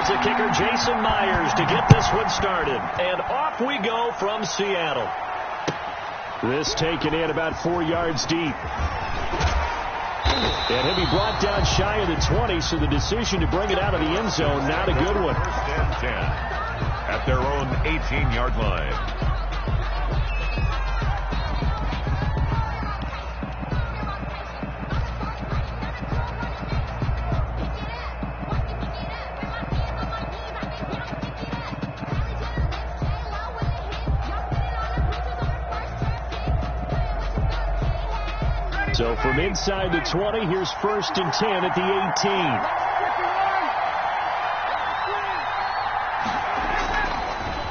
Here's the kicker, Jason Myers, to get this one started. And off we go from Seattle. This taken in about 4 yards deep. And he'll be brought down shy of the 20, so the decision to bring it out of the end zone, not a good one. First and 10 at their own 18-yard line. So from inside the 20, here's first and 10 at the 18.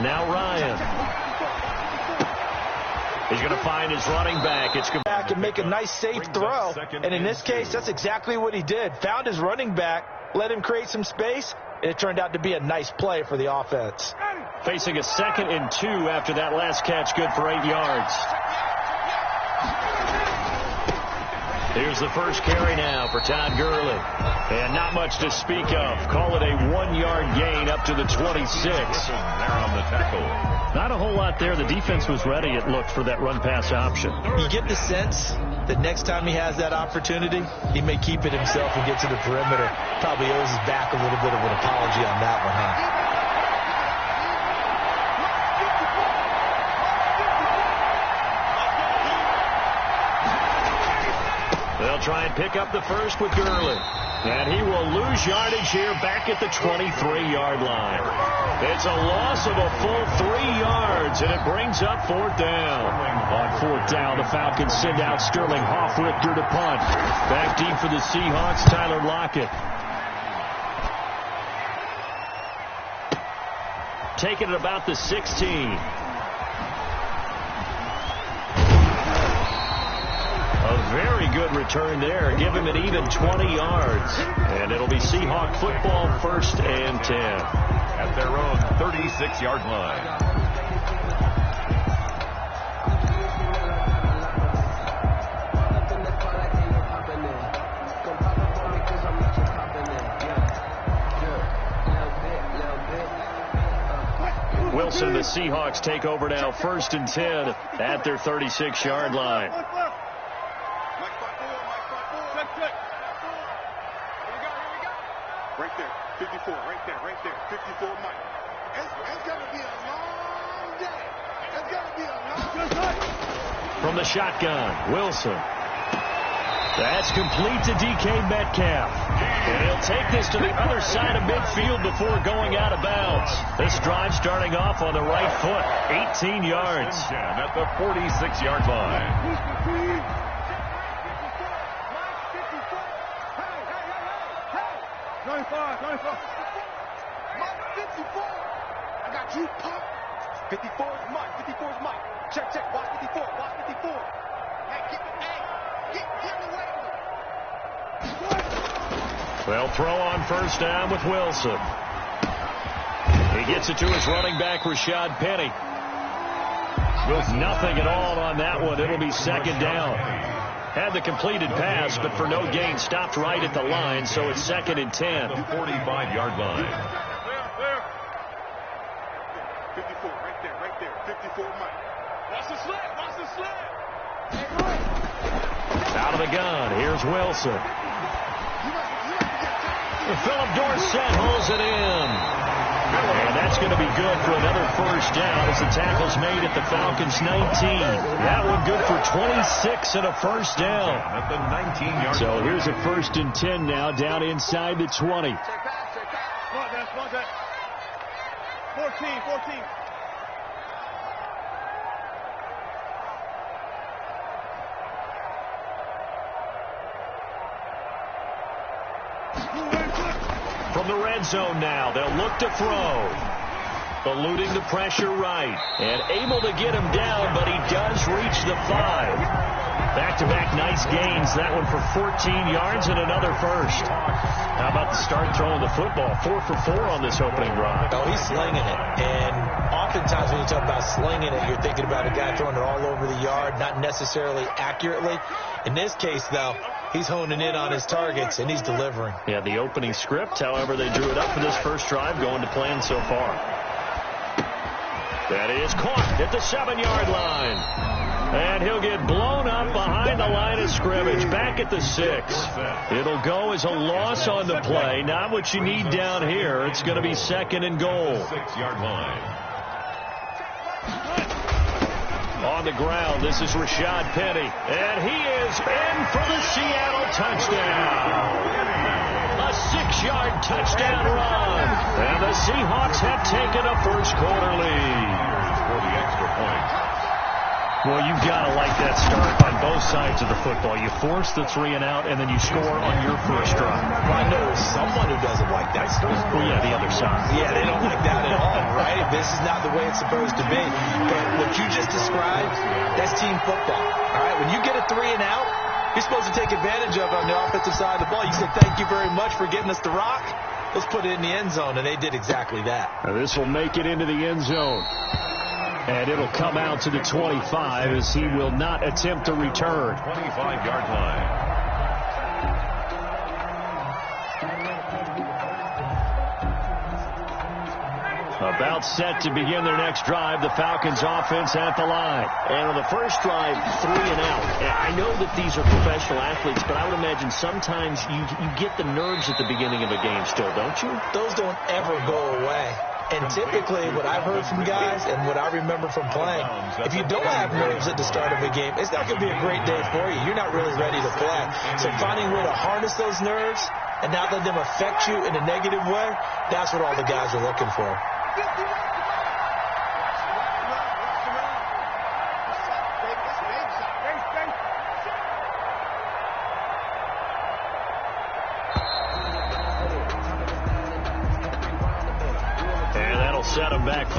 Now Ryan. He's going to find his running back. It's back and make a nice safe throw. And in this case, that's exactly what he did. Found his running back, let him create some space, and it turned out to be a nice play for the offense. Facing a 2nd and 2 after that last catch, good for 8 yards. Here's the first carry now for Todd Gurley. And not much to speak of. Call it a 1-yard gain up to the 26. There on the tackle. Not a whole lot there. The defense was ready, it looked, for that run-pass option. You get the sense that next time he has that opportunity, he may keep it himself and get to the perimeter. Probably owes his back a little bit of an apology on that one, huh? They'll try and pick up the first with Gurley. And he will lose yardage here back at the 23-yard line. It's a loss of a full 3 yards, and it brings up 4th down. On 4th down, the Falcons send out Sterling Hoffrichter to punt. Back deep for the Seahawks, Tyler Lockett. Taking it about the 16. A very good return there. Give him an even 20 yards. And it'll be Seahawk football, 1st and 10. At their own 36-yard line. Wilson, the Seahawks take over now, 1st and 10 at their 36-yard line. Right there, 54, right there, 54, Mike. It's going to be a long day. It's going to be a long day. From the shotgun, Wilson. That's complete to DK Metcalf. And he'll take this to the other side of midfield before going out of bounds. This drive starting off on the right foot, 18 yards. At the 46-yard line. 95. Mike, 54. I got you, Pop. 54 is Mike. 54 is Mike. Check. Watch 54. Hey, get away with it. Well, throw on 1st down with Wilson. He gets it to his running back, Rashad Penny. Nothing at all on that one. It'll be 2nd down. Had the completed pass, but for no gain, stopped right at the line, so it's 2nd and 10. The 45-yard line. There. 54, right there. 54, Mike. Watch the sled. Out of the gun, here's Wilson. Philip Dorsett holds it in. And that's going to be good for another 1st down as the tackle's made at the Falcons' 19. That one good for 26 and a 1st down. At the 19-yard line. So here's a 1st and 10 now down inside the 20. Come on, Jack. 14. From the red zone now, they'll look to throw. Eluding the pressure right. And able to get him down, but he does reach the 5. Back-to-back nice gains. That one for 14 yards and another first. How about the start throwing the football? 4 for 4 on this opening drive. Oh, he's slinging it. And oftentimes when you talk about slinging it, you're thinking about a guy throwing it all over the yard, not necessarily accurately. In this case, though, he's honing in on his targets, and he's delivering. Yeah, the opening script, however, they drew it up for this first drive, going to plan so far. That is caught at the 7-yard line. And he'll get blown up behind the line of scrimmage, back at the 6. It'll go as a loss on the play. Not what you need down here. It's going to be 2nd and goal. 6-yard line. On the ground, this is Rashad Penny. And he is in for the Seattle touchdown. A 6-yard touchdown run. And the Seahawks have taken a first-quarter lead. For the extra point. Well, you've got to like that start on both sides of the football. You force the 3 and out, and then you score on your first drive. Well, I know someone who doesn't like that start. Well, yeah, the other side. Yeah, they don't like that at all, right? This is not the way it's supposed to be. But what you just described, that's team football. All right, when you get a 3 and out, you're supposed to take advantage of it on the offensive side of the ball. You say, thank you very much for getting us the rock. Let's put it in the end zone, and they did exactly that. Now, this will make it into the end zone. And it'll come out to the 25 as he will not attempt to return. 25-yard line. About set to begin their next drive, the Falcons offense at the line. And on the first drive, 3 and out. I know that these are professional athletes, but I would imagine sometimes you get the nerves at the beginning of a game still, don't you? Those don't ever go away. And typically, what I've heard from guys and what I remember from playing, if you don't have nerves at the start of a game, it's not going to be a great day for you. You're not really ready to play. So finding a way to harness those nerves and not let them affect you in a negative way, that's what all the guys are looking for. Set him back 5.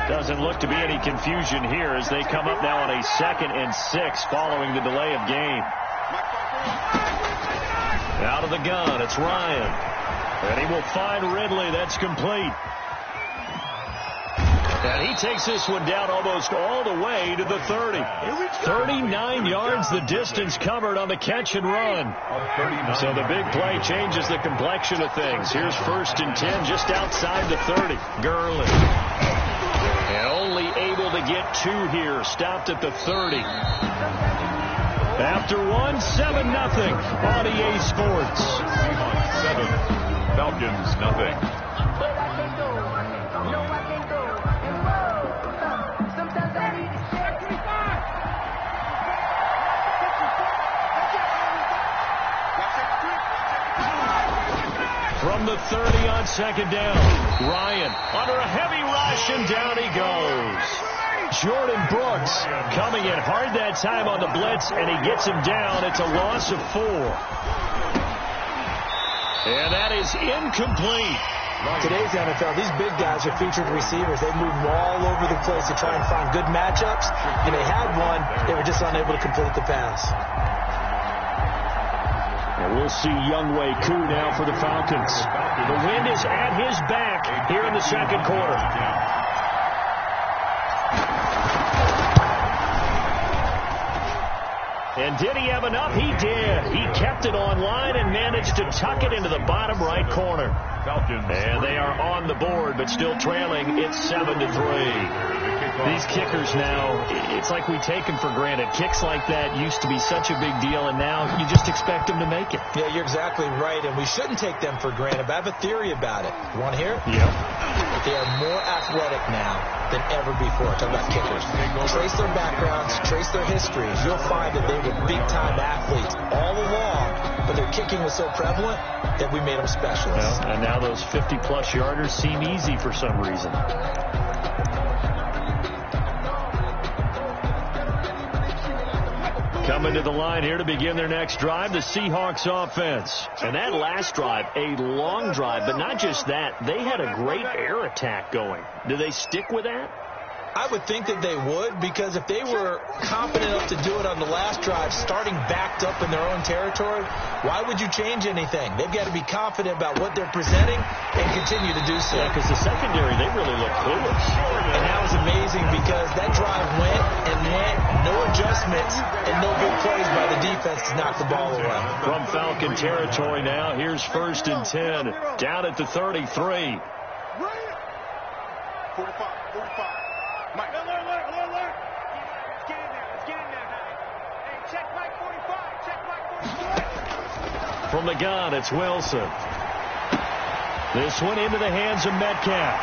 Doesn't look to be any confusion here as they come up now on a 2nd and 6 following the delay of game. Out of the gun, it's Ryan. And he will find Ridley. That's complete. And he takes this one down almost all the way to the 30. 39 yards the distance covered on the catch and run. So the big play changes the complexion of things. Here's 1st and 10 just outside the 30. Gurley. And only able to get 2 here. Stopped at the 30. After 1, 7-0 on EA Sports. 7, Falcons nothing. From the 30 on 2nd down, Ryan under a heavy rush, and down he goes. Jordan Brooks coming in hard that time on the blitz, and he gets him down. It's a loss of 4. And that is incomplete. Today's NFL, these big guys are featured receivers. They move all over the place to try and find good matchups, and they had one. They were just unable to complete the pass. And we'll see Younghoe Koo now for the Falcons. The wind is at his back here in the 2nd quarter. And did he have enough? He did. He kept it on line and managed to tuck it into the bottom right corner. And they are on the board, but still trailing. It's 7-3. These kickers now, it's like we take them for granted. Kicks like that used to be such a big deal, and now you just expect them to make it. Yeah, you're exactly right, and we shouldn't take them for granted. But I have a theory about it. You want to hear it? Yeah. They are more athletic now than ever before. Talk about kickers. Trace their backgrounds, trace their histories. You'll find that they were big-time athletes all along, but their kicking was so prevalent that we made them specialists. Well, and now those 50-plus yarders seem easy for some reason. Coming to the line here to begin their next drive, the Seahawks offense. And that last drive, a long drive, but not just that. They had a great air attack going. Do they stick with that? I would think that they would, because if they were confident enough to do it on the last drive, starting backed up in their own territory, why would you change anything? They've got to be confident about what they're presenting and continue to do so. Yeah, because the secondary, they really look clueless. And that was amazing because that drive went, no adjustments, and no big plays by the defense to knock the ball away. From Falcon territory now, here's 1st and 10, down at the 33. 45, 45. Mike. Alert. Let's get in there, honey. Hey, check Mike 45. From the gun, it's Wilson. This one into the hands of Metcalf.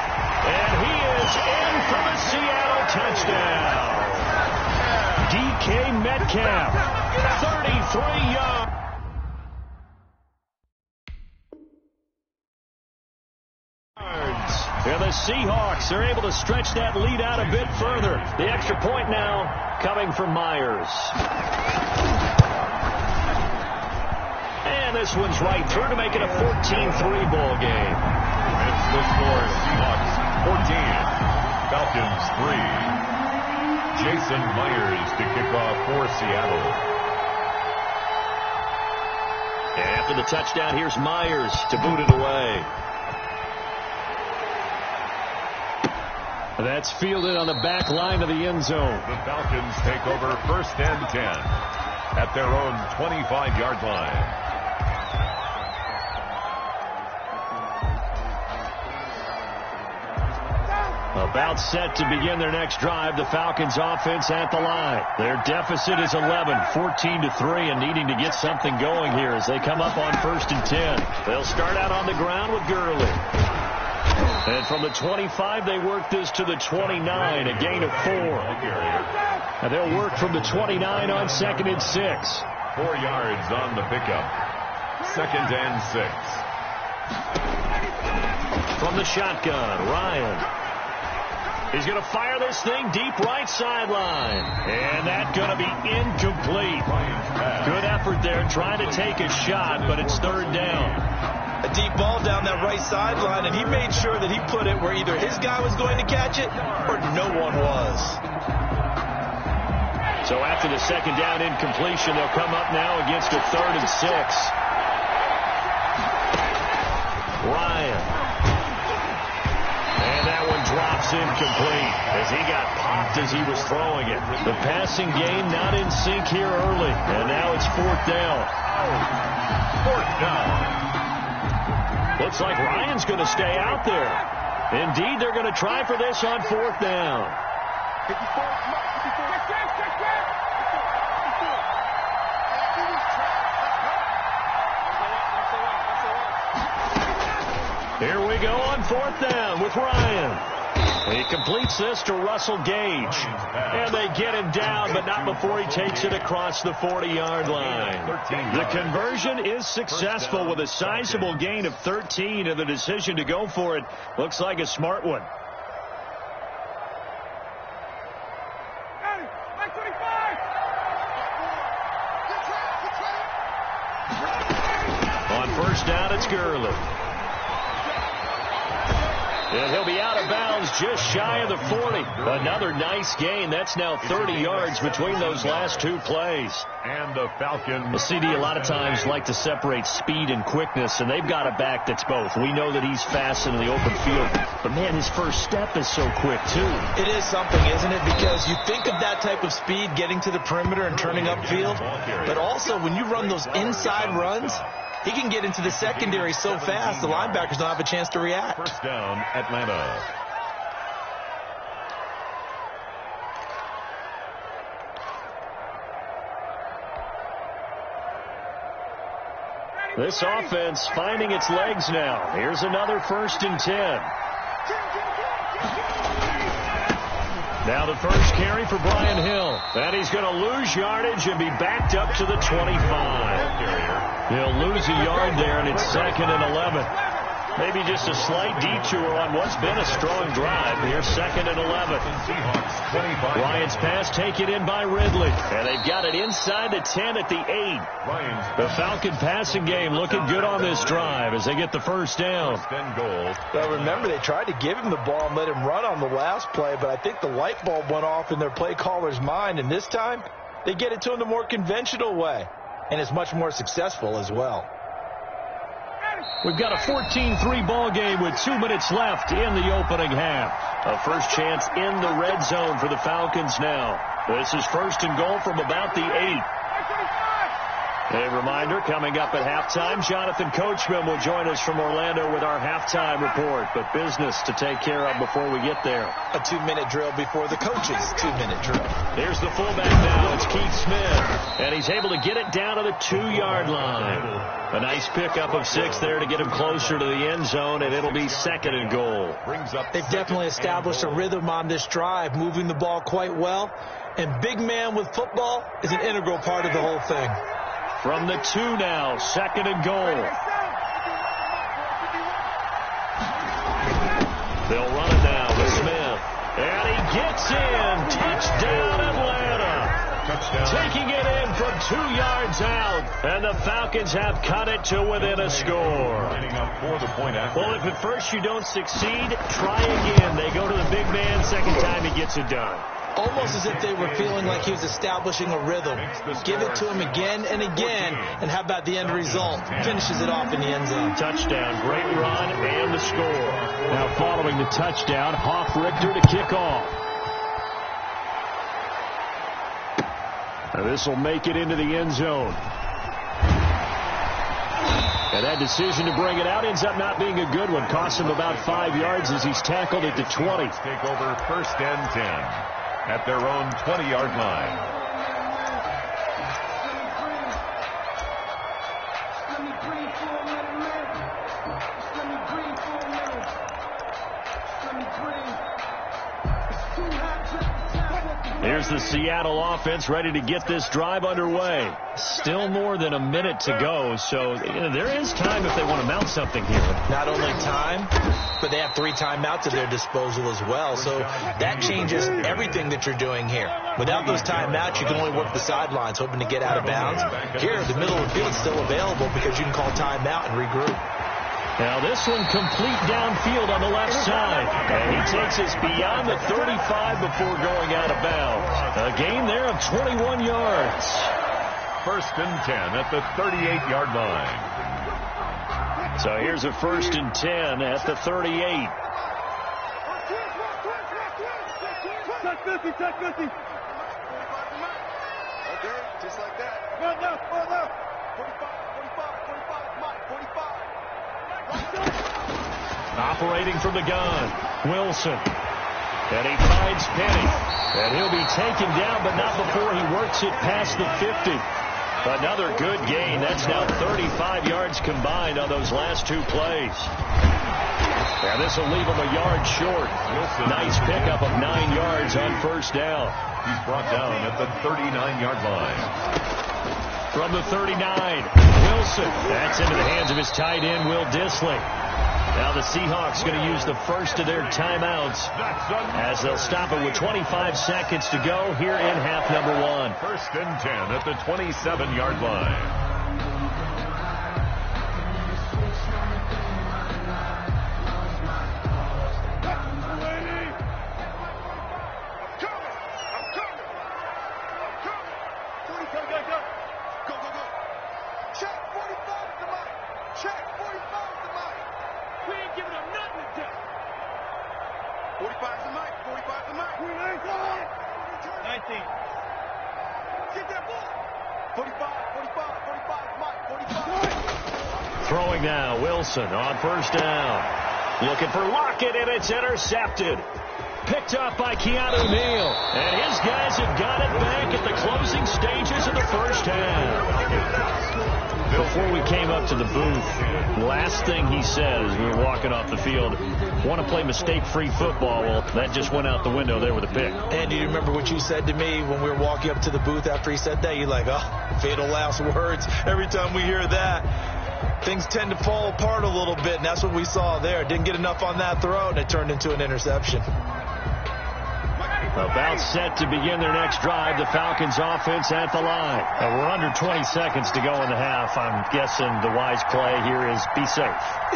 And he is in for the Seattle touchdown. DK Metcalf, 33 yards. And the Seahawks are able to stretch that lead out a bit further. The extra point now coming from Myers. And this one's right through to make it a 14-3 ball game. It's the score. Seahawks 14, Falcons 3. Jason Myers to kick off for Seattle. And after the touchdown, here's Myers to boot it away. That's fielded on the back line of the end zone. The Falcons take over 1st and 10 at their own 25-yard line. About set to begin their next drive, the Falcons offense at the line. Their deficit is 11, 14-3, and needing to get something going here as they come up on 1st and 10. They'll start out on the ground with Gurley. And from the 25, they work this to the 29, a gain of 4. And they'll work from the 29 on 2nd and 6. 4 yards on the pickup. 2nd and 6. From the shotgun, Ryan. He's going to fire this thing deep right sideline. And that's going to be incomplete. Good effort there trying to take a shot, but it's 3rd down. A deep ball down that right sideline, and he made sure that he put it where either his guy was going to catch it or no one was. So after the 2nd down incompletion, they'll come up now against a 3rd and 6. Ryan. And that one drops incomplete as he got popped as he was throwing it. The passing game not in sync here early, and now it's 4th down. 4th down. Looks like Ryan's going to stay out there. Indeed, they're going to try for this on 4th down. 54. Here we go on 4th down with Ryan. He completes this to Russell Gage. And they get him down, but not before he takes it across the 40-yard line. The conversion is successful with a sizable gain of 13, and the decision to go for it looks like a smart one. On 1st down, it's Gurley. And he'll be out of bounds just shy of the 40. Another nice gain. That's now 30 yards between those last 2 plays. And the Falcons. The CD a lot of times like to separate speed and quickness, and they've got a back that's both. We know that he's fast in the open field, but man, his first step is so quick too. It is something, isn't it? Because you think of that type of speed getting to the perimeter and turning upfield, but also when you run those inside runs, he can get into the secondary so fast, the linebackers don't have a chance to react. 1st down, Atlanta. This offense finding its legs now. Here's another 1st and 10. Now the first carry for Brian Hill. And he's going to lose yardage and be backed up to the 25. He'll lose a yard there, and it's 2nd and 11. Maybe just a slight detour on what's been a strong drive. Here's 2nd and 11. Ryan's pass taken in by Ridley. And they've got it inside the 10 at the 8. The Falcon passing game looking good on this drive as they get the first down. Well, remember, they tried to give him the ball and let him run on the last play, but I think the light bulb went off in their play caller's mind, and this time they get it to him the more conventional way, and it's much more successful as well. We've got a 14-3 ball game with 2 minutes left in the opening half. A first chance in the red zone for the Falcons now. This is 1st and goal from about the 8. A reminder, coming up at halftime, Jonathan Coachman will join us from Orlando with our halftime report. But business to take care of before we get there. A 2-minute drill before the coach's 2-minute drill. Here's the fullback now. It's Keith Smith. And he's able to get it down to the 2-yard line. A nice pickup of 6 there to get him closer to the end zone, and it'll be 2nd and goal. They've definitely established a rhythm on this drive, moving the ball quite well. And big man with football is an integral part of the whole thing. From the 2 now, 2nd and goal. They'll run it now with Smith. And he gets in. Touchdown, Atlanta. Taking it in from 2 yards out. And the Falcons have cut it to within a score. Well, if at first you don't succeed, try again. They go to the big man. Second time he gets it done. Almost as if they were feeling like he was establishing a rhythm. Give it to him again and again, and how about the end result? Finishes it off in the end zone. Touchdown, great run, and the score. Now following the touchdown, Hoff Richter to kick off. Now this will make it into the end zone. And that decision to bring it out ends up not being a good one. Costs him about 5 yards as he's tackled at the 20. Take over 1st and 10. At their own 20-yard line. Here's the Seattle offense ready to get this drive underway. Still more than a minute to go, so there is time if they want to mount something here. Not only time, but they have 3 timeouts at their disposal as well, so that changes everything that you're doing here. Without those timeouts, you can only work the sidelines, hoping to get out of bounds. Here, the middle of the field is still available because you can call timeout and regroup. Now this one complete downfield on the left side. And he takes us beyond the 35 before going out of bounds. A gain there of 21 yards. 1st and 10 at the 38-yard line. So here's a 1st and 10 at the 38. Touch 50, touch 50. Okay, just like that. Run now, 45, 45, Mike, 45. Operating from the gun, Wilson. And he finds Penny. And he'll be taken down, but not before he works it past the 50. Another good gain. That's now 35 yards combined on those last 2 plays. And this will leave him a yard short. Nice pickup of 9 yards on 1st down. He's brought down at the 39-yard line. From the 39, Wilson. That's into the hands of his tight end, Will Dissly. Now the Seahawks going to use the first of their timeouts as they'll stop it with 25 seconds to go here in half number 1. 1st and 10 at the 27-yard line. Throwing now, Wilson on 1st down. Looking for Lockett, and it's intercepted. Picked up by Keanu Neal. And his guys have got it back at the closing stages of the 1st half. Before we came up to the booth, last thing he said as we were walking off the field, want to play mistake-free football. Well, that just went out the window there with a pick. And do you remember what you said to me when we were walking up to the booth after he said that? You're like, oh, fatal last words every time we hear that. things tend to fall apart a little bit, and that's what we saw there. Didn't get enough on that throw, and it turned into an interception. About set to begin their next drive, the Falcons offense at the line. And we're under 20 seconds to go in the half. I'm guessing the wise play here is be safe.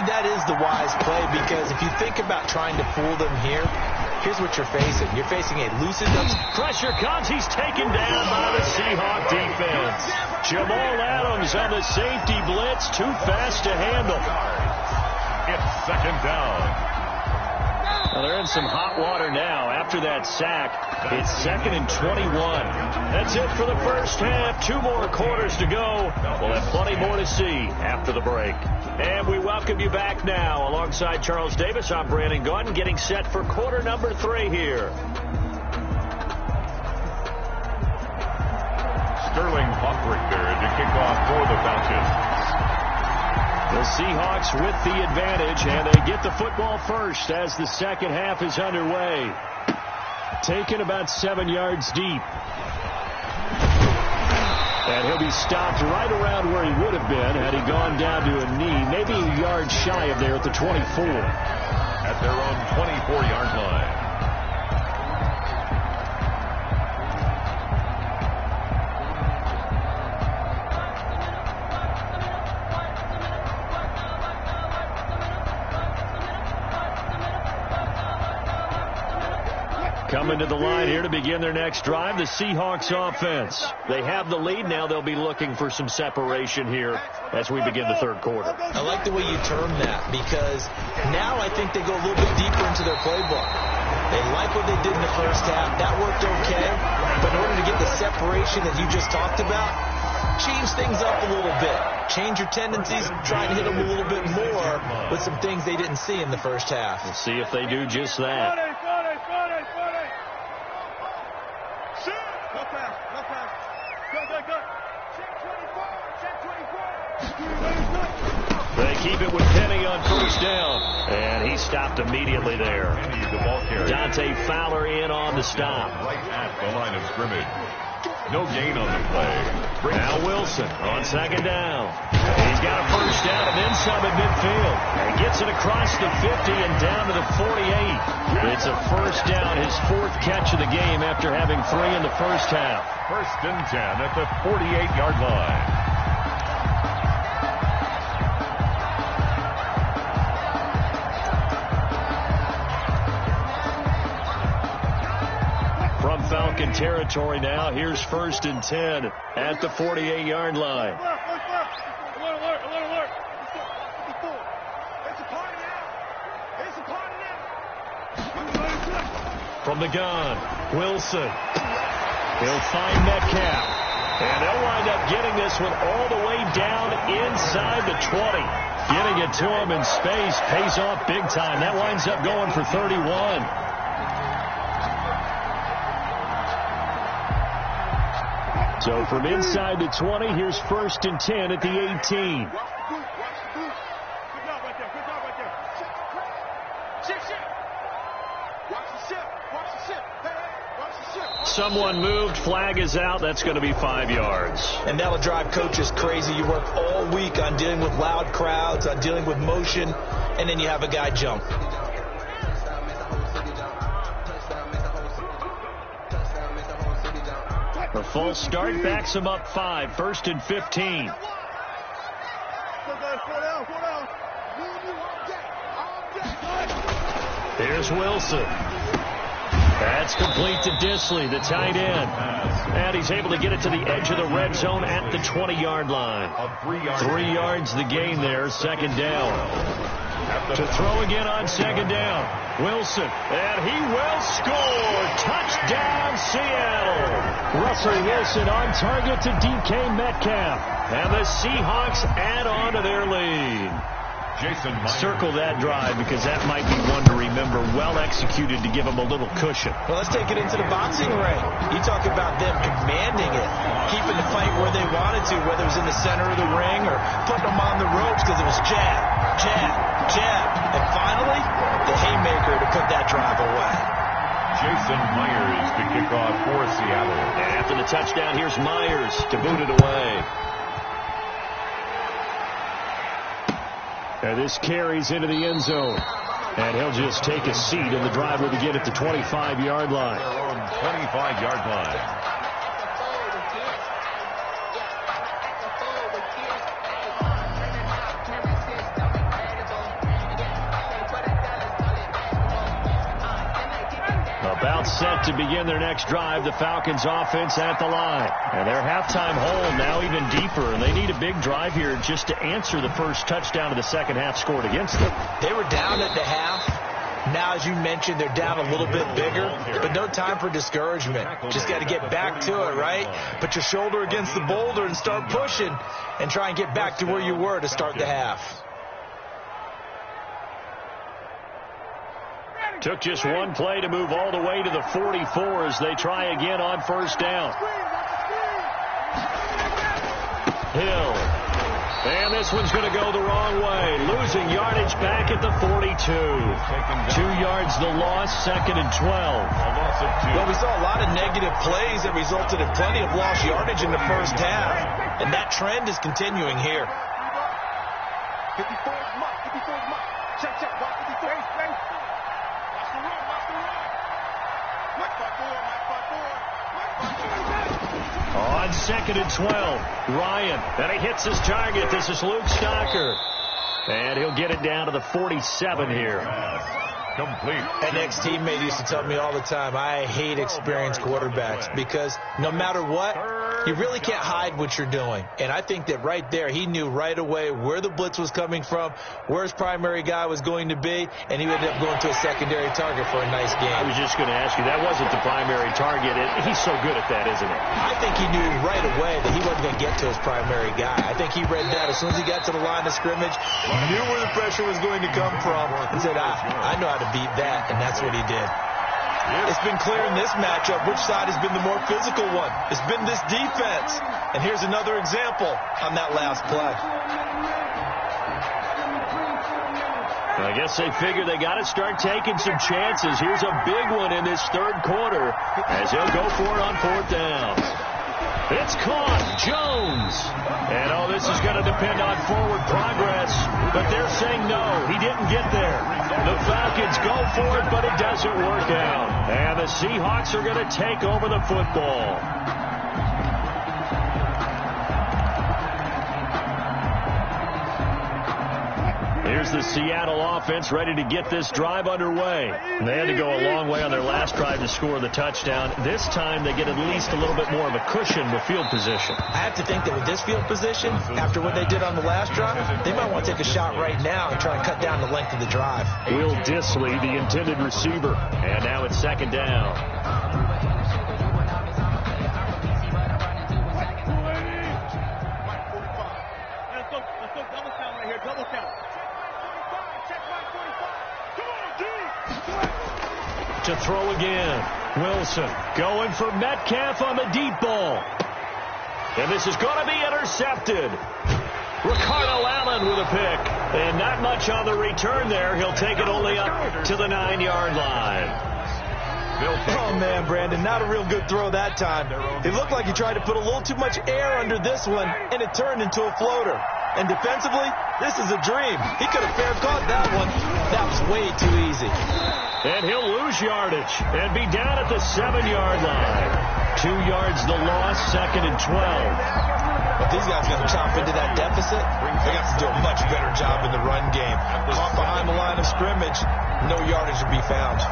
That is the wise play, because if you think about trying to fool them here, here's what you're facing. You're facing a loosened up. Pressure comes. He's taken down by the Seahawk defense. Jamal Adams on the safety blitz. Too fast to handle. It's second down. Well, they're in some hot water now. After that sack, it's 2nd and 21. That's it for the first half. 2 more quarters to go. We'll have plenty more to see after the break. And we welcome you back now. Alongside Charles Davis, I'm Brandon Gaudin, getting set for quarter number 3 here. Sterling Hoffrichter to kick off for the Falcons. The Seahawks with the advantage, and they get the football first as the second half is underway. Taken about 7 yards deep. And he'll be stopped right around where he would have been had he gone down to a knee, maybe a yard shy of there at the 24. At their own 24-yard line. Coming to the line here to begin their next drive, the Seahawks offense. They have the lead. Now they'll be looking for some separation here as we begin the third quarter. I like the way you term that, because now I think they go a little bit deeper into their playbook. They like what they did in the first half. That worked okay. But in order to get the separation that you just talked about, change things up a little bit. Change your tendencies, try and hit them a little bit more with some things they didn't see in the first half. We'll see if they do just that. They keep it with Penny on first down. And he stopped immediately there. Dante Fowler in on the stop. Right at the line of scrimmage. No gain on the play. Now Wilson on second down. He's got a first down and then some at midfield. And gets it across the 50 and down to the 48. It's a first down, his 4th catch of the game after having 3 in the first half. 1st and 10 at the 48-yard line. From Falcon territory now, here's 1st and 10 at the 48-yard line. From the gun, Wilson. He'll find Metcalf. And they'll wind up getting this one all the way down inside the 20. Getting it to him in space pays off big time. That winds up going for 31. So from inside the 20, here's 1st and 10 at the 18. Someone moved, flag is out, that's going to be 5 yards. And that'll drive coaches crazy. You work all week on dealing with loud crowds, on dealing with motion, and then you have a guy jump. The false start backs him up 5, 1st and 15. Here's Wilson. That's complete to Disley, the tight end. And he's able to get it to the edge of the red zone at the 20-yard line. 3 yards the gain there, 2nd down. To throw again on 2nd down. Wilson, and he will score. Touchdown, Seattle. Russell Wilson on target to DK Metcalf. And the Seahawks add on to their lead. Circle that drive, because that might be one to remember. Well executed to give them a little cushion. Well, let's take it into the boxing ring. You talk about them commanding it, keeping the fight where they wanted to, whether it was in the center of the ring or putting them on the ropes, because it was jab, jab, jab. And finally, the haymaker to put that drive away. Jason Myers to kick off for Seattle. And after the touchdown, here's Myers to boot it away. And this carries into the end zone. And he'll just take a seat, and the drive will begin at the 25-yard line. Their own 25-yard line. About set to begin their next drive, the Falcons offense at the line. And their halftime hole now even deeper, and they need a big drive here just to answer the first touchdown of the second half scored against them. They were down at the half. Now, as you mentioned, they're down a little bit bigger, but no time for discouragement. Just got to get back to it, right? Put your shoulder against the boulder and start pushing and try and get back to where you were to start the half. Took just one play to move all the way to the 44 as they try again on first down. Hill. And this one's going to go the wrong way. Losing yardage back at the 42. 2 yards the loss, second and 12. Well, we saw a lot of negative plays that resulted in plenty of lost yardage in the first half. And that trend is continuing here. 54 is Mike. 54 is Mike. Check, check. Watch 54. On second and 12, Ryan, and he hits his target. This is Luke Stocker. And he'll get it down to the 47 here. Complete. An ex-teammate used to tell me all the time, I hate experienced quarterbacks because no matter what, you really can't hide what you're doing. And I think that right there, he knew right away where the blitz was coming from, where his primary guy was going to be, and he ended up going to a secondary target for a nice game. I was just going to ask you, that wasn't the primary target. He's so good at that, isn't he? I think he knew right away that he wasn't going to get to his primary guy. I think he read that as soon as he got to the line of scrimmage, knew where the pressure was going to come from, and said, I know how to beat that, and that's what he did. It's been clear in this matchup which side has been the more physical one. It's been this defense. And here's another example on that last play. I guess they figure they got to start taking some chances. Here's a big one in this third quarter as he'll go for it on fourth down. It's caught. Jones. And, this is going to depend on forward progress. But they're saying no, he didn't get there. The Falcons go for it, but it doesn't work out. And the Seahawks are going to take over the football. Here's the Seattle offense ready to get this drive underway. They had to go a long way on their last drive to score the touchdown. This time they get at least a little bit more of a cushion with field position. I have to think that with this field position, after what they did on the last drive, they might want to take a shot right now and try and cut down the length of the drive. Will Disley, the intended receiver. And now it's second down. To throw again. Wilson going for Metcalf on the deep ball. And this is going to be intercepted. Ricardo Allen with a pick. And not much on the return there. He'll take it only up to the 9-yard line. Oh, man, Brandon, not a real good throw that time. It looked like he tried to put a little too much air under this one, and it turned into a floater. And defensively, this is a dream. He could have fair caught that one. That was way too easy. And he'll lose yardage and be down at the 7-yard line. 2 yards the loss, second and 12. If these guys are going to chop into that deficit, they have to do a much better job in the run game. Caught behind the line of scrimmage, no yardage to be found.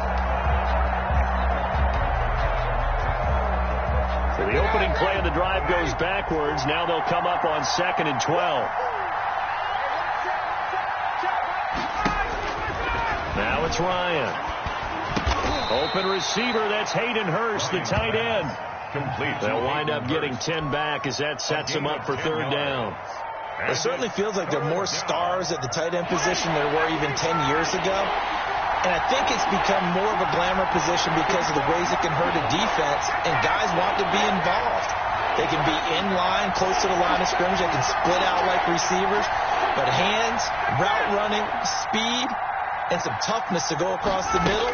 So the opening play of the drive goes backwards. Now they'll come up on second and 12. Now it's Ryan. Open receiver, that's Hayden Hurst, the tight end. Complete. They'll wind up getting 10 back as that sets them up for third down. It certainly feels like there are more stars at the tight end position than there were even 10 years ago. And I think it's become more of a glamour position because of the ways it can hurt a defense, and guys want to be involved. They can be in line, close to the line of scrimmage. They can split out like receivers. But hands, route running, speed, and some toughness to go across the middle,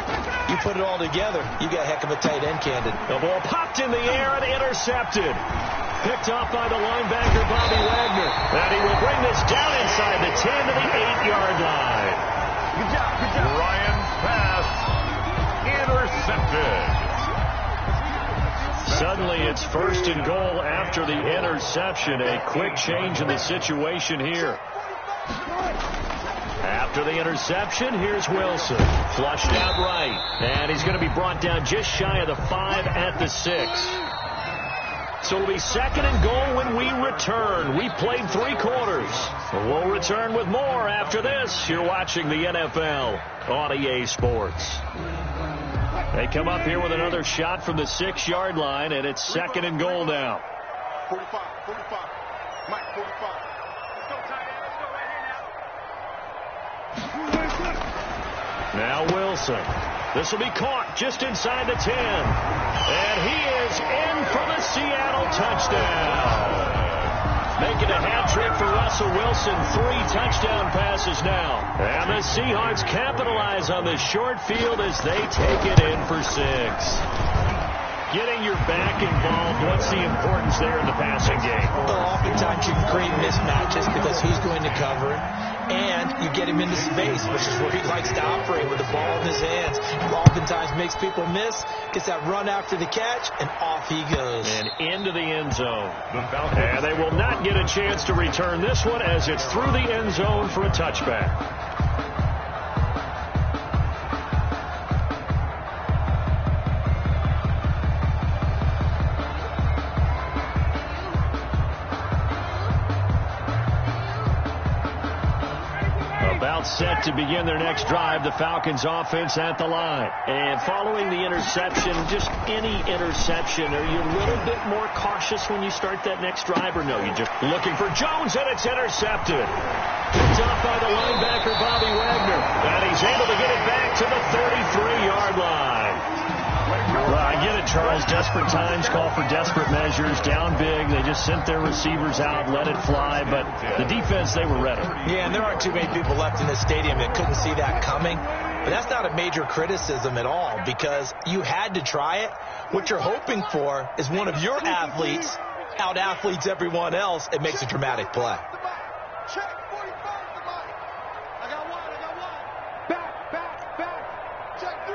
you put it all together, you got a heck of a tight end candidate. The ball popped in the air and intercepted. Picked off by the linebacker, Bobby Wagner. And he will bring this down inside the 10 to the 8-yard Suddenly it's 1st and goal after the interception. A quick change in the situation here. After the interception, here's Wilson. Flushed out right. And he's going to be brought down just shy of the 5 at the 6. So it'll be 2nd and goal when we return. We played 3 quarters. We'll return with more after this. You're watching the NFL on EA Sports. They come up here with another shot from the 6-yard line, and it's 2nd and goal now. 45. Mike, 45. Let's go, tight end. Let's go right here now. Now Wilson. This will be caught just inside the 10. And he is in for the Seattle touchdown. Making a hat trick for Russell Wilson. 3 touchdown passes now. And the Seahawks capitalize on this short field as they take it in for 6. Getting your back involved, what's the importance there in the passing game? Well, oftentimes you can create mismatches because who's going to cover it, and you get him into space, which is where he likes to operate with the ball in his hands. He oftentimes makes people miss, gets that run after the catch, and off he goes. And into the end zone. And they will not get a chance to return this one as it's through the end zone for a touchback. Set to begin their next drive, the Falcons offense at the line. And following the interception, just any interception, are you a little bit more cautious when you start that next drive, or no? You're just looking for Jones, and it's intercepted. Picked off by the linebacker, Bobby Wagner. And he's able to get it back to the 33-yard line. Well, I get it, Charles. Desperate times call for desperate measures. Down big. They just sent their receivers out, let it fly. But the defense, they were ready. Yeah, and there aren't too many people left in this stadium that couldn't see that coming. But that's not a major criticism at all because you had to try it. What you're hoping for is one of your athletes out-athletes everyone else and makes a dramatic play. Check 45 to Mike. I got one. Back. Check 3.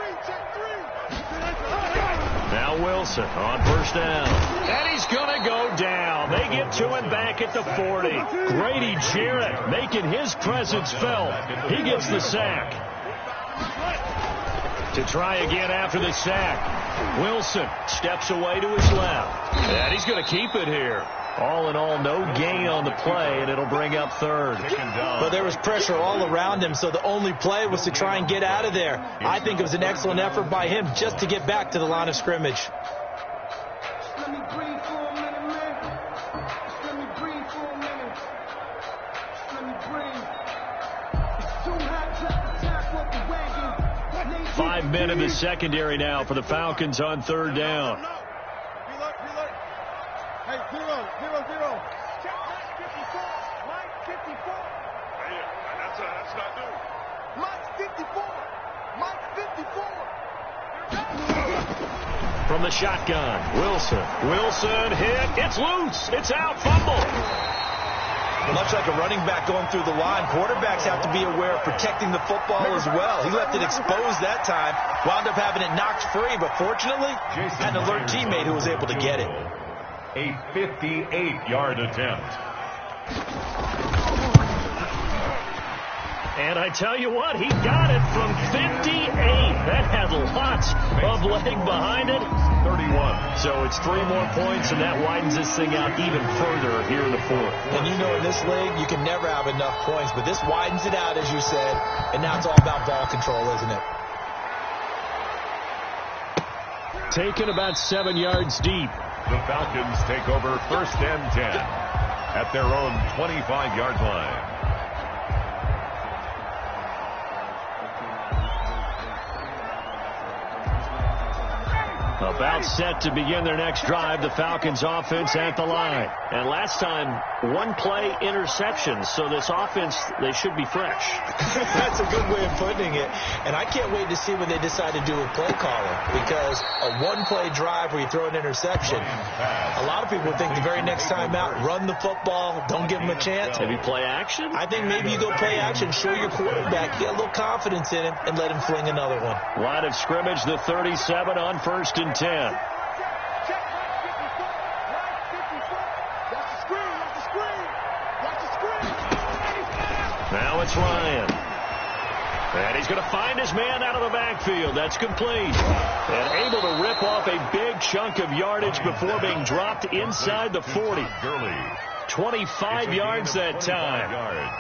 Now Wilson on 1st down. And he's going to go down. They get to him back at the 40. Grady Jarrett making his presence felt. He gets the sack. To try again after the sack. Wilson steps away to his left. And he's going to keep it here. All in all, no gain on the play, and it'll bring up 3rd. But there was pressure all around him, so the only play was to try and get out of there. I think it was an excellent effort by him just to get back to the line of scrimmage. Let me breathe for a minute, man. Let me breathe for a minute. Let me breathe. It's too hot to attack with the wagon. 5 men in the secondary now for the Falcons on 3rd down. Reload. Hey, 0. Check Mike 54. Mike 54. Hey, that's not new. Mike 54. From the shotgun, Wilson hit. It's loose. It's out. Fumble. Much like a running back going through the line, quarterbacks have to be aware of protecting the football as well. He left it exposed that time, wound up having it knocked free, but fortunately, had an alert teammate who was able to get it. A 58-yard attempt. And I tell you what, he got it from 58. That had lots of leg behind it. 31. So it's 3 more points, and that widens this thing out even further here in the 4th. And you know in this league, you can never have enough points, but this widens it out, as you said, and now it's all about ball control, isn't it? Taken about 7 yards deep. The Falcons take over 1st and 10 at their own 25-yard line. About set to begin their next drive, the Falcons offense at the line. And last time, 1-play interception, so this offense, they should be fresh. That's a good way of putting it. And I can't wait to see what they decide to do with play calling, because a 1-play drive where you throw an interception, a lot of people think the very next time out, run the football, don't give them a chance. Maybe play action? I think maybe you go play action, show your quarterback, get a little confidence in him, and let him fling another one. Line of scrimmage, the 37 on 1st and 10. It's Ryan. And he's going to find his man out of the backfield. That's complete. And able to rip off a big chunk of yardage before being dropped inside the 40. 25 yards that time.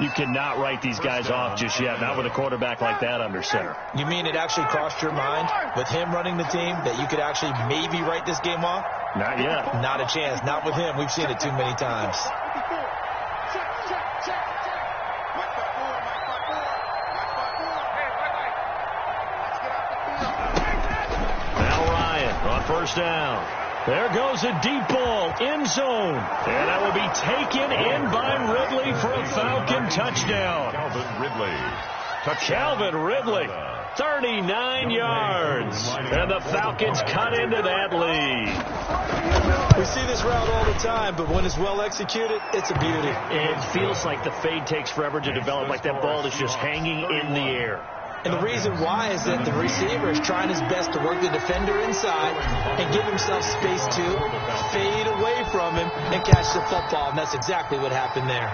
You cannot write these guys off just yet, not with a quarterback like that under center. You mean it actually crossed your mind with him running the team that you could actually maybe write this game off? Not yet. Not a chance. Not with him. We've seen it too many times. Now Ryan on first down. There goes a deep ball, end zone. And that will be taken in by Ridley for a Falcon touchdown. Calvin Ridley, 39 yards. And the Falcons cut into that lead. We see this route all the time, but when it's well executed, it's a beauty. It feels like the fade takes forever to develop, like that ball is just hanging in the air. And the reason why is that the receiver is trying his best to work the defender inside and give himself space to fade away from him and catch the football. And that's exactly what happened there.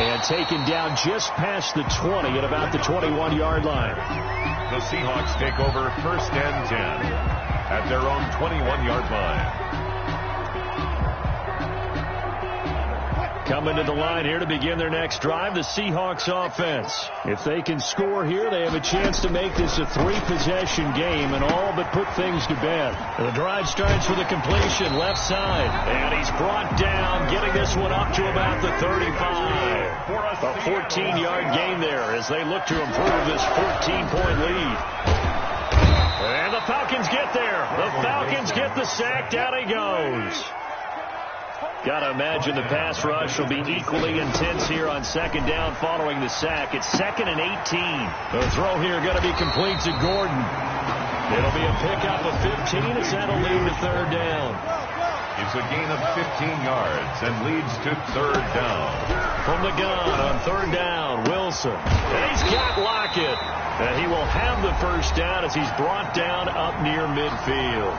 And taken down just past the 20 at about the 21-yard line. The Seahawks take over 1st and 10 at their own 21-yard line. Coming to the line here to begin their next drive, the Seahawks offense. If they can score here, they have a chance to make this a 3-possession game and all but put things to bed. The drive starts with a completion left side, and he's brought down, getting this one up to about the 35. A 14-yard gain there as they look to improve this 14-point lead. And the Falcons get there. The Falcons get the sack. Down he goes. Got to imagine the pass rush will be equally intense here on 2nd down following the sack. It's 2nd and 18. The throw here going to be complete to Gordon. It'll be a pickup of 15 as that'll lead to 3rd down. It's a gain of 15 yards and leads to 3rd down. From the gun on 3rd down, Wilson. And he's got Lockett. And he will have the 1st down as he's brought down up near midfield.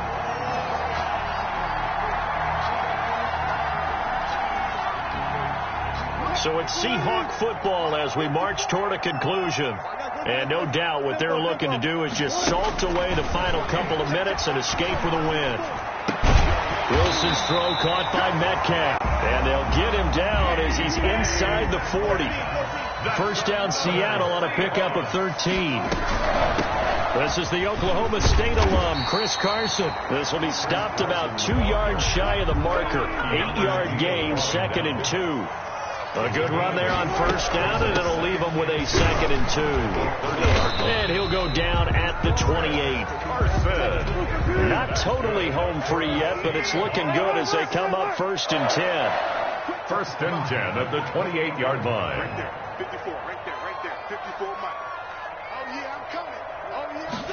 So it's Seahawk football as we march toward a conclusion. And no doubt what they're looking to do is just salt away the final couple of minutes and escape with a win. Wilson's throw caught by Metcalf. And they'll get him down as he's inside the 40. 1st down Seattle on a pickup of 13. This is the Oklahoma State alum, Chris Carson. This will be stopped about 2 yards shy of the marker. 8-yard gain, 2nd and 2. A good run there on 1st down, and it'll leave him with a 2nd and 2. And he'll go down at the 28. Not totally home free yet, but it's looking good as they come up 1st and 10. 1st and 10 at the 28-yard line. Right there, 54, right there, 54, Mike. Oh, yeah, I'm coming. Oh, yeah, I'm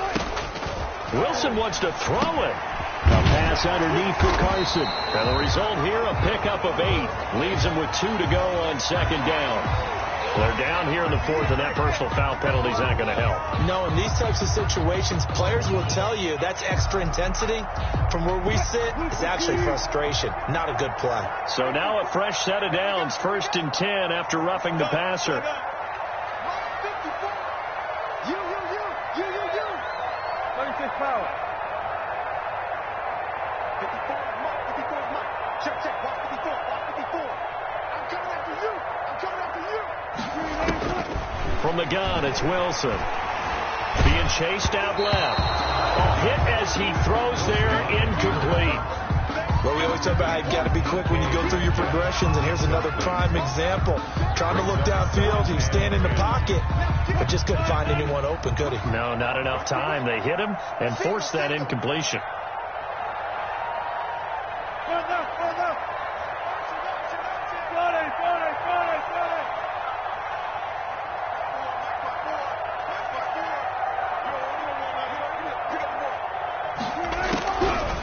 done. Wilson wants to throw it. A pass underneath for Carson. And the result here, a pickup of 8. Leaves him with 2 to go on 2nd down. They're down here in the 4th, and that personal foul penalty is not going to help. No, in these types of situations, players will tell you that's extra intensity. From where we sit, it's actually frustration. Not a good play. So now a fresh set of downs. 1st and 10 after roughing the passer. 54. You. 36 power. 54 is Mike. Check. Watch 54. I'm coming after you. From the gun, it's Wilson. Being chased out left. A hit as he throws there, incomplete. Well, we always talk about how you've got to be quick when you go through your progressions, and here's another prime example. Trying to look downfield, he was standing in the pocket, but just couldn't find anyone open, could he? No, not enough time. They hit him and forced that incompletion.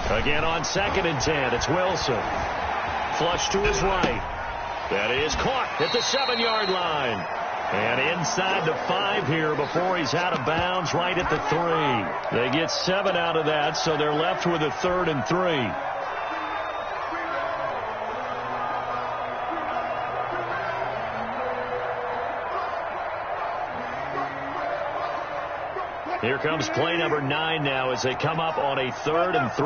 Again on 2nd and 10, it's Wilson. Flush to his right. That is caught at the 7-yard line. And inside the 5 here before he's out of bounds right at the 3. They get 7 out of that, so they're left with a 3rd and 3. Here comes play number 9 now as they come up on a 3rd and 3.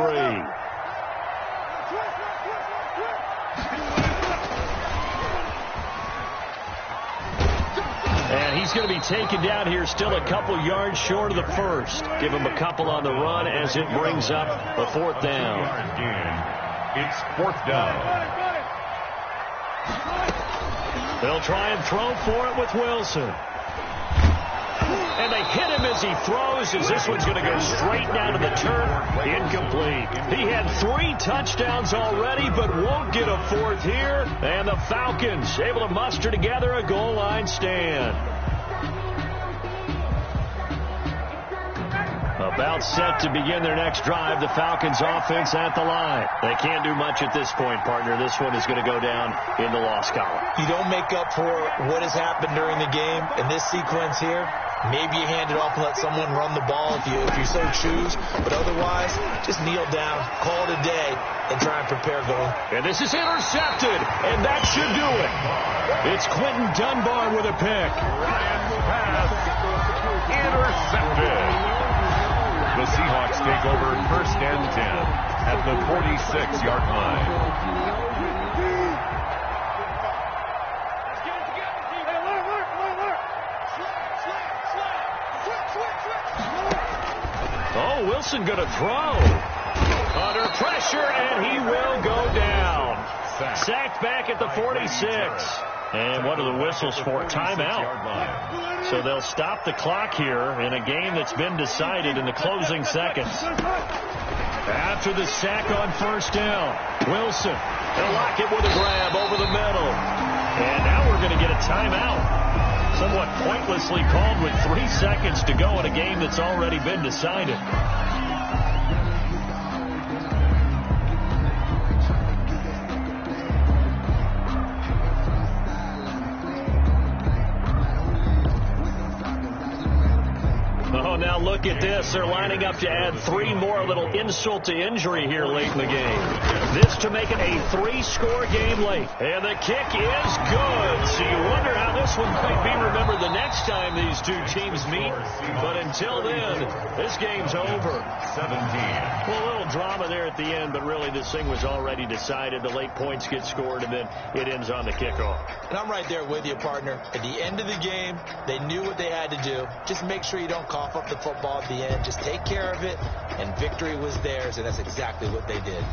And he's going to be taken down here still a couple yards short of the first. Give him a couple on the run as it brings up a 4th down. It's 4th down. They'll try and throw for it with Wilson. And they hit him as he throws, as this one's going to go straight down to the turf. Incomplete. He had 3 touchdowns already, but won't get a 4th here. And the Falcons able to muster together a goal line stand. About set to begin their next drive. The Falcons offense at the line. They can't do much at this point, partner. This one is going to go down in the loss column. You don't make up for what has happened during the game in this sequence here. Maybe you hand it off and let someone run the ball if you so choose. But otherwise, just kneel down, call it a day, and try and prepare going. And this is intercepted, and that should do it. It's Quentin Dunbar with a pick. Ryan's pass intercepted. The Seahawks take over 1st and 10 at the 46-yard line. Oh, Wilson going to throw. Under pressure, and he will go down. Sacked back at the 46. And what are the whistles for? Timeout. So they'll stop the clock here in a game that's been decided in the closing seconds. After the sack on 1st down, Wilson. They'll lock it with a grab over the middle. And now we're going to get a timeout. Somewhat pointlessly called with 3 seconds to go in a game that's already been decided. Oh, now look at this. They're lining up to add 3 more, a little insult to injury here late in the game. This to make it a 3-score game late. And the kick is good. So you wonder how this one might be remembered the next time these 2 teams meet. But until then, this game's over. 17. Well, a little drama there at the end, but really this thing was already decided. The late points get scored, and then it ends on the kickoff. And I'm right there with you, partner. At the end of the game, they knew what they had to do. Just make sure you don't cough up the football at the end. Just take care of it, and victory was theirs, and that's exactly what they did.